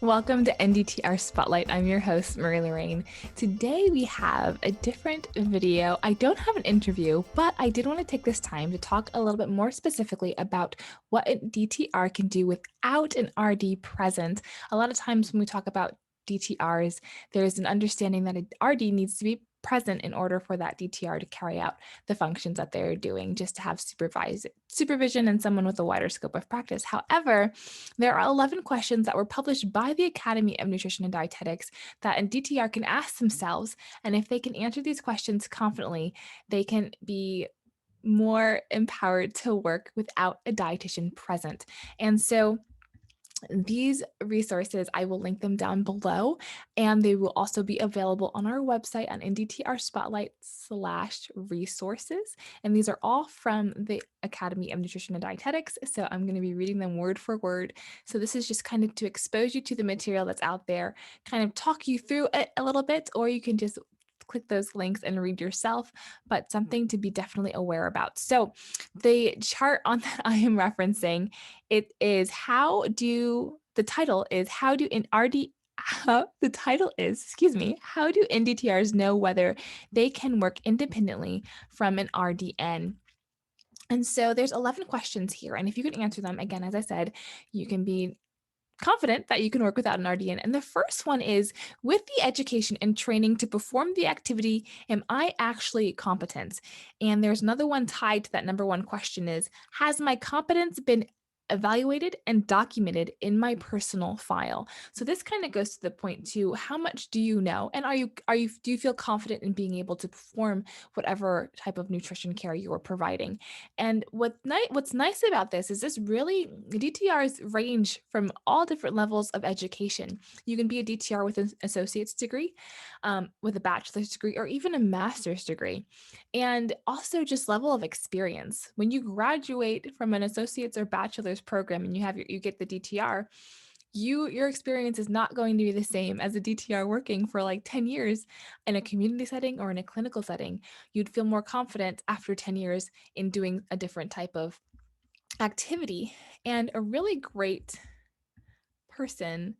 Welcome to NDTR Spotlight. I'm your host, Marie Lorraine. Today we have a different video. I don't have an interview, but I did want to take this time to talk a little bit more specifically about what a DTR can do without an RD present. A lot of times when we talk about DTRs, there's an understanding that an RD needs to be present in order for that DTR to carry out the functions that they're doing, just to have supervision and someone with a wider scope of practice. However, there are 11 questions that were published by the Academy of Nutrition and Dietetics that a DTR can ask themselves. And if they can answer these questions confidently, they can be more empowered to work without a dietitian present. And so these resources, I will link them down below, and they will also be available on our website on NDTR Spotlight/resources. And these are all from the Academy of Nutrition and Dietetics. So I'm going to be reading them word for word. So this is just kind of to expose you to the material that's out there, kind of talk you through it a little bit, or you can just click those links and read yourself, but something to be definitely aware about. So the chart on that I am referencing, it is the title is how do in RD the title is, excuse me, how do NDTRs know whether they can work independently from an RDN? And so there's 11 questions here. And if you can answer them, again, as I said, you can be confident that you can work without an RDN. And the first one is, with the education and training to perform the activity, am I actually competent? And there's another one tied to that number one question is, has my competence been evaluated and documented in my personal file? So this kind of goes to the point to how much do you know? And do you feel confident in being able to perform whatever type of nutrition care you're providing? And what's nice about this is DTRs range from all different levels of education. You can be a DTR with an associate's degree, with a bachelor's degree, or even a master's degree. And also just level of experience. When you graduate from an associate's or bachelor's program and you get the DTR, your experience is not going to be the same as a DTR working for like 10 years in a community setting or in a clinical setting. You'd feel more confident after 10 years in doing a different type of activity. And a really great person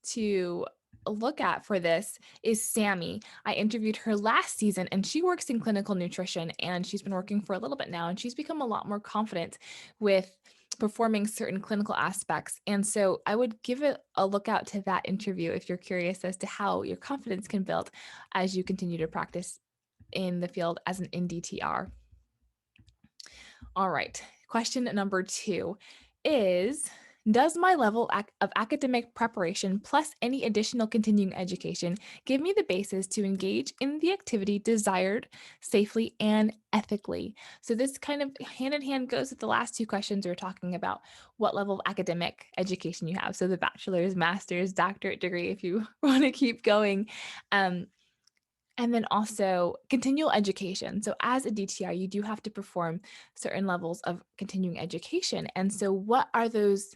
to look at for this is Sammy. I interviewed her last season and she works in clinical nutrition, and she's been working for a little bit now, and she's become a lot more confident with performing certain clinical aspects. And so I would give it a look out to that interview if you're curious as to how your confidence can build as you continue to practice in the field as an NDTR. All right. Question number 2 is, does my level of academic preparation plus any additional continuing education give me the basis to engage in the activity desired safely and ethically? So this kind of hand in hand goes with the last two questions we were talking about, what level of academic education you have. So the bachelor's, master's, doctorate degree, if you want to keep going. And then also continual education. So as a DTR, you do have to perform certain levels of continuing education. And so what are those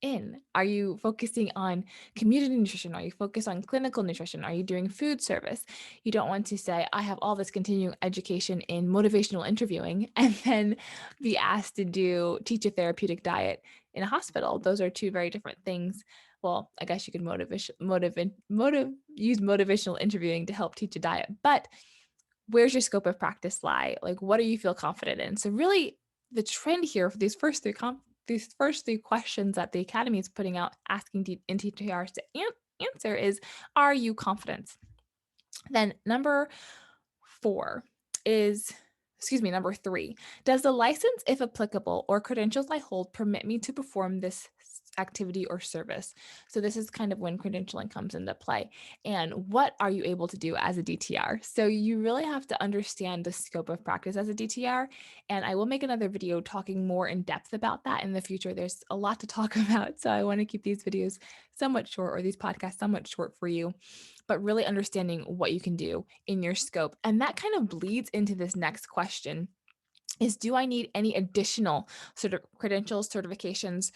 in? Are you focusing on community nutrition? Are you focused on clinical nutrition? Are you doing food service? You don't want to say, I have all this continuing education in motivational interviewing and then be asked to teach a therapeutic diet in a hospital. Those are two very different things. Well, I guess you could use motivational interviewing to help teach a diet, but where's your scope of practice lie? Like, what do you feel confident in? So really the trend here for these first three questions that the Academy is putting out, asking NTTRs to answer is, are you confident? Then number 4 is, number 3, does the license, if applicable, or credentials I hold permit me to perform this activity or service? So this is kind of when credentialing comes into play. And what are you able to do as a DTR? So you really have to understand the scope of practice as a DTR. And I will make another video talking more in depth about that in the future. There's a lot to talk about. So I want to keep these videos somewhat short, or these podcasts somewhat short for you, but really understanding what you can do in your scope. And that kind of bleeds into this next question is, do I need any additional sort of credentials, certifications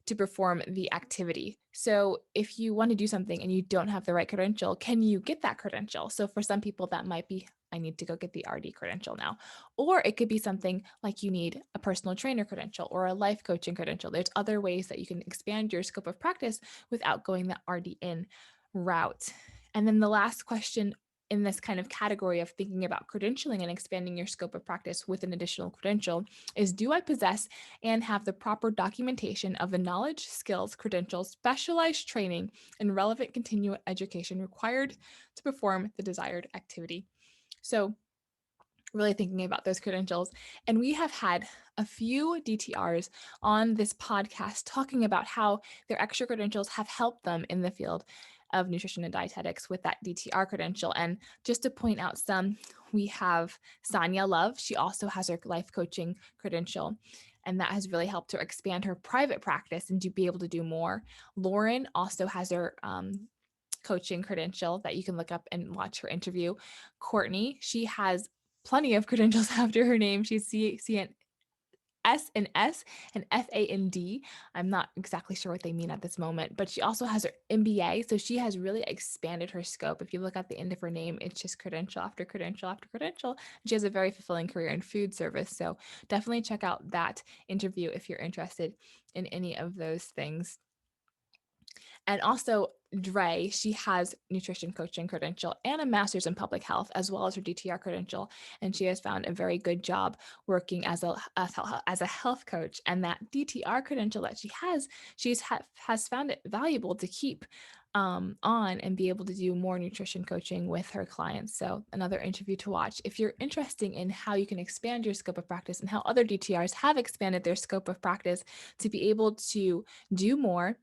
to perform the activity? So if you want to do something and you don't have the right credential, can you get that credential? So for some people that might be I need to go get the RD credential now. Or it could be something like you need a personal trainer credential or a life coaching credential. There's other ways that you can expand your scope of practice without going the RDN route. And then the last question in this kind of category of thinking about credentialing and expanding your scope of practice with an additional credential is, do I possess and have the proper documentation of the knowledge, skills, credentials, specialized training, and relevant continuing education required to perform the desired activity? So really thinking about those credentials. And we have had a few DTRs on this podcast talking about how their extra credentials have helped them in the field of nutrition and dietetics with that DTR credential. And just to point out some, we have Sonia Love. She also has her life coaching credential, and that has really helped her expand her private practice and to be able to do more. Lauren also has her coaching credential that you can look up and watch her interview. Courtney, she has plenty of credentials after her name. She's S and S and FAND. I'm not exactly sure what they mean at this moment, but she also has her MBA. So she has really expanded her scope. If you look at the end of her name, it's just credential after credential after credential. She has a very fulfilling career in food service. So definitely check out that interview if you're interested in any of those things. And also Dre, she has nutrition coaching credential and a master's in public health, as well as her DTR credential. And she has found a very good job working as a health coach. And that DTR credential that she has found it valuable to keep on and be able to do more nutrition coaching with her clients. So another interview to watch if you're interested in how you can expand your scope of practice and how other DTRs have expanded their scope of practice to be able to do more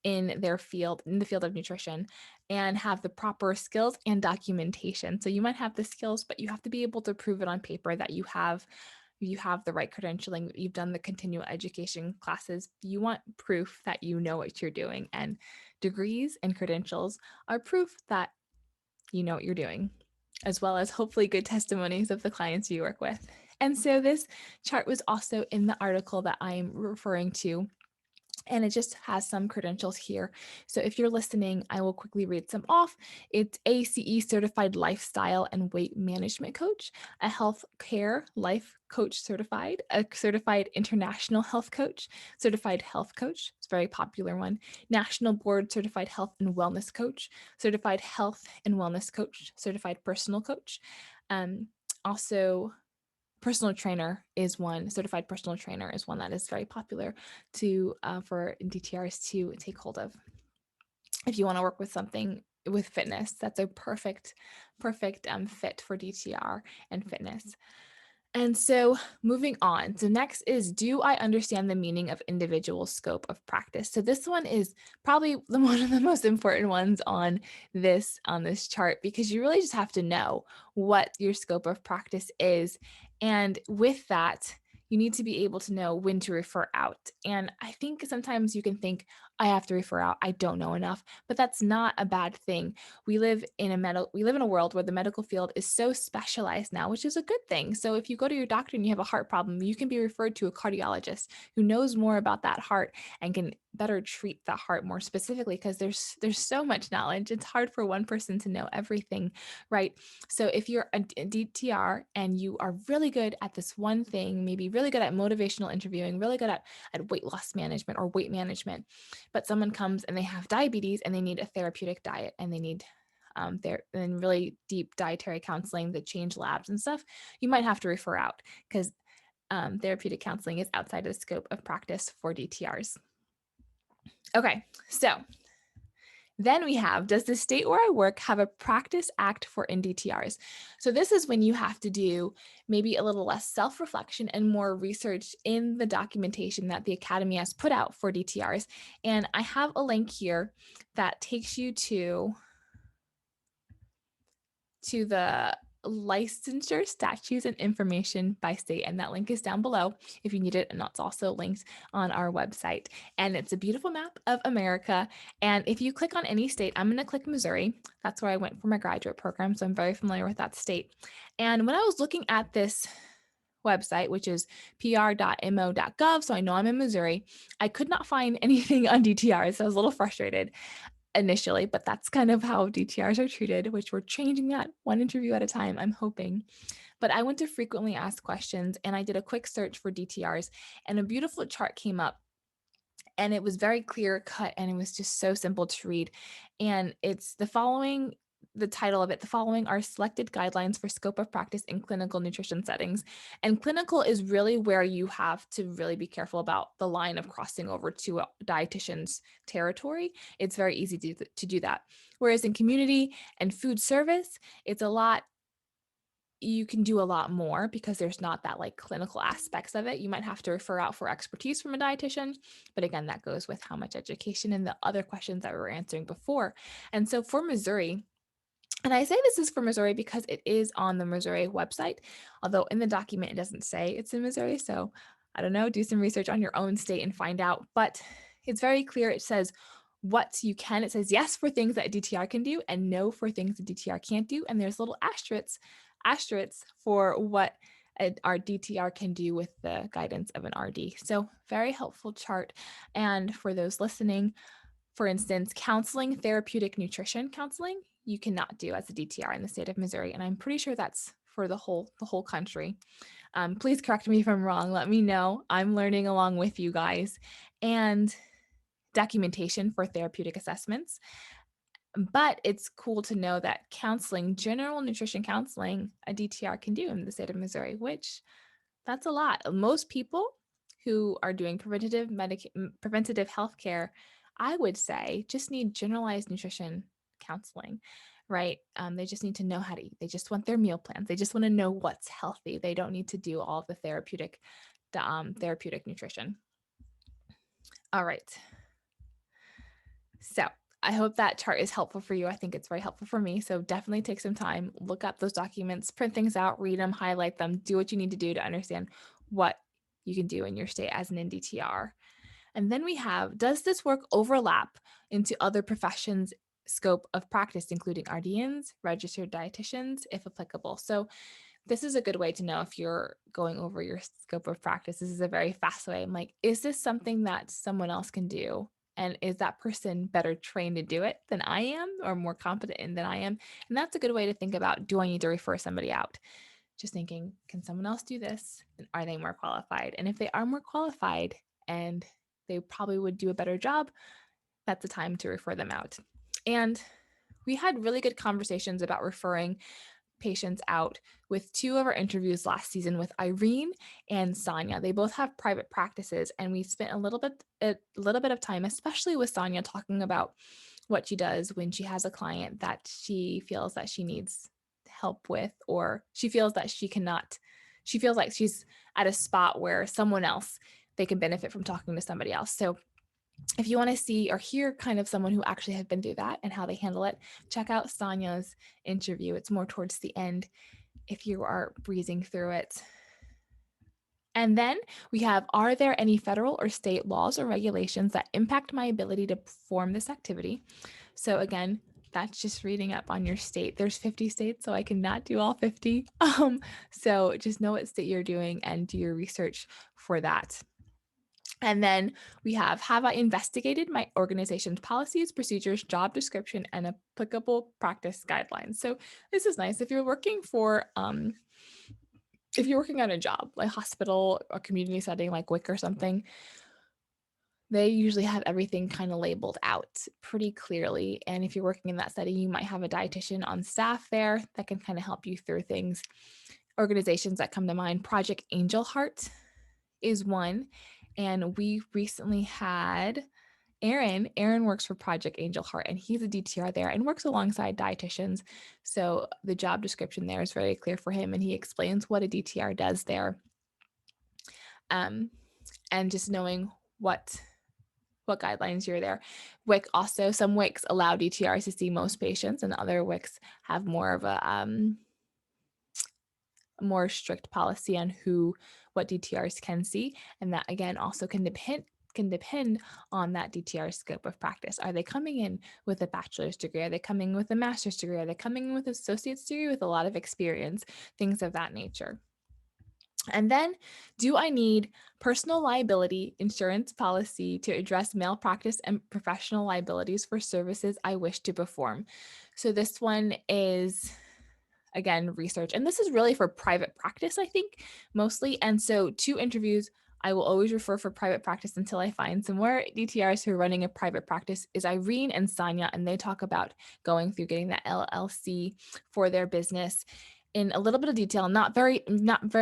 in the field of nutrition and have the proper skills and documentation. So you might have the skills, but you have to be able to prove it on paper that you have the right credentialing, you've done the continual education classes. You want proof that you know what you're doing, and degrees and credentials are proof that you know what you're doing, as well as hopefully good testimonies of the clients you work with. And so this chart was also in the article that I'm referring to, and it just has some credentials here. So if you're listening, I will quickly read some off. It's ACE certified lifestyle and weight management coach, a health care life coach certified, a certified international health coach, certified health coach, it's a very popular one, national board certified health and wellness coach, certified health and wellness coach, certified personal coach. Also, personal trainer is one. Certified personal trainer is one that is very popular for DTRs to take hold of. If you want to work with something with fitness, that's a perfect fit for DTR and fitness. And so moving on. So next is, do I understand the meaning of individual scope of practice? So this one is probably one of the most important ones on this chart, because you really just have to know what your scope of practice is. And with that, you need to be able to know when to refer out. And I think sometimes you can think, I have to refer out, I don't know enough, but that's not a bad thing. We live in a world where the medical field is so specialized now, which is a good thing. So if you go to your doctor and you have a heart problem, you can be referred to a cardiologist who knows more about that heart and can better treat the heart more specifically, because there's so much knowledge. It's hard for one person to know everything, right? So if you're a DTR and you are really good at this one thing, maybe really good at motivational interviewing, really good at weight loss management or weight management, but someone comes and they have diabetes and they need a therapeutic diet and they need and really deep dietary counseling that change labs and stuff, you might have to refer out, because therapeutic counseling is outside of the scope of practice for DTRs. Okay, so then we have, does the state where I work have a practice act for NDTRs? So this is when you have to do maybe a little less self-reflection and more research in the documentation that the Academy has put out for DTRs. And I have a link here that takes you to the licensure statutes and information by state, and that link is down below if you need it, and that's also linked on our website. And it's a beautiful map of America, and if you click on any state, I'm going to click Missouri. That's where I went for my graduate program, so I'm very familiar with that state. And when I was looking at this website, which is pr.mo.gov, so I know I'm in Missouri, I could not find anything on DTR, so I was a little frustrated. initially, but that's kind of how DTRs are treated, which we're changing that one interview at a time, I'm hoping. But I went to frequently asked questions and I did a quick search for DTRs, and a beautiful chart came up, and it was very clear cut and it was just so simple to read. And it's the following, the title of it, the following are selected guidelines for scope of practice in clinical nutrition settings. And clinical is really where you have to really be careful about the line of crossing over to a dietitian's territory. It's very easy to do that. Whereas in community and food service, it's a lot, you can do a lot more because there's not that like clinical aspects of it. You might have to refer out for expertise from a dietitian, but again, that goes with how much education and the other questions that we were answering before. And so for Missouri, and I say this is for Missouri because it is on the Missouri website, although in the document it doesn't say it's in Missouri. So I don't know, do some research on your own state and find out. But it's very clear. It says what you can. It says yes for things that a DTR can do and no for things that DTR can't do. And there's little asterisks for what our DTR can do with the guidance of an RD. So very helpful chart. And for those listening, for instance, counseling, therapeutic nutrition counseling, you cannot do as a DTR in the state of Missouri, and I'm pretty sure that's for the whole country. Please correct me if I'm wrong. Let me know. I'm learning along with you guys. And documentation for therapeutic assessments. But it's cool to know that counseling, general nutrition counseling, a DTR can do in the state of Missouri, which that's a lot. Most people who are doing preventative health care, I would say, just need generalized nutrition counseling, right? They just need to know how to eat. They just want their meal plans. They just want to know what's healthy. They don't need to do all of the therapeutic nutrition. All right. So I hope that chart is helpful for you. I think it's very helpful for me. So definitely take some time, look up those documents, print things out, read them, highlight them, do what you need to do to understand what you can do in your state as an NDTR. And then we have, does this work overlap into other professions' scope of practice, including RDNs, registered dietitians, if applicable? So this is a good way to know if you're going over your scope of practice. This is a very fast way. I'm like, is this something that someone else can do? And is that person better trained to do it than I am or more competent in than I am? And that's a good way to think about, do I need to refer somebody out? Just thinking, can someone else do this? And are they more qualified? And if they are more qualified and they probably would do a better job, that's the time to refer them out. And we had really good conversations about referring patients out with two of our interviews last season with Irene and Sonia. They both have private practices, and we spent a little bit of time, especially with Sonia, talking about what she does when she has a client that she feels that she needs help with, or she feels that she cannot. She feels like she's at a spot where someone else, they can benefit from talking to somebody else. So if you want to see or hear kind of someone who actually have been through that and how they handle it, check out Sonia's interview. It's more towards the end if you are breezing through it. And then we have, are there any federal or state laws or regulations that impact my ability to perform this activity? So again, that's just reading up on your state. There's 50 states, so I cannot do all 50. So just know what state you're doing and do your research for that. And then we have I investigated my organization's policies, procedures, job description, and applicable practice guidelines? So this is nice. If you're working on a job, like hospital or community setting, like WIC or something, they usually have everything kind of labeled out pretty clearly. And if you're working in that setting, you might have a dietitian on staff there that can kind of help you through things. Organizations that come to mind, Project Angel Heart is one. And we recently had Aaron. Aaron works for Project Angel Heart, and he's a DTR there and works alongside dietitians. So the job description there is very clear for him, and he explains what a DTR does there. And just knowing what guidelines you're there. WIC also, some WICs allow DTRs to see most patients, and other WICs have more of a more strict policy on what DTRs can see. And that again also can depend on that DTR scope of practice. Are they coming in with a bachelor's degree? Are they coming with a master's degree? Are they coming in with an associate's degree with a lot of experience? Things of that nature. And then, do I need personal liability insurance policy to address malpractice and professional liabilities for services I wish to perform? So, this one is again research. And this is really for private practice, I think, mostly. And so, two interviews I will always refer for private practice until I find some more DTRs who are running a private practice is Irene and Sanya, and they talk about going through getting that LLC for their business in a little bit of detail, not very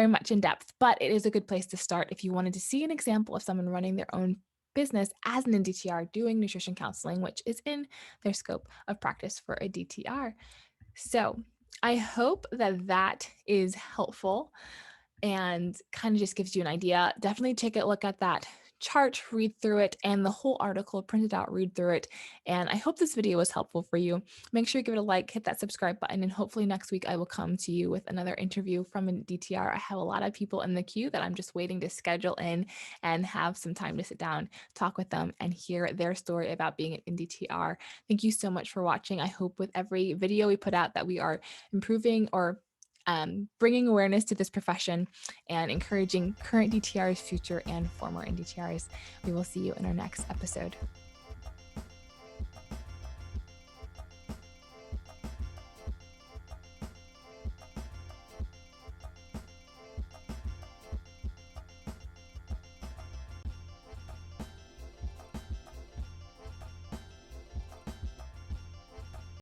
much in depth, but it is a good place to start if you wanted to see an example of someone running their own business as an NDTR doing nutrition counseling, which is in their scope of practice for a DTR. So I hope that that is helpful and kind of just gives you an idea. Definitely take a look at that chart, read through it, and the whole article, print it out, read through it. And I hope this video was helpful for you. Make sure you give it a like, hit that subscribe button, and hopefully next week I will come to you with another interview from a DTR. I have a lot of people in the queue that I'm just waiting to schedule in and have some time to sit down, talk with them, and hear their story about being an DTR. Thank you so much for watching. I hope with every video we put out that we are improving or bringing awareness to this profession and encouraging current DTRs, future and former NDTRs. We will see you in our next episode.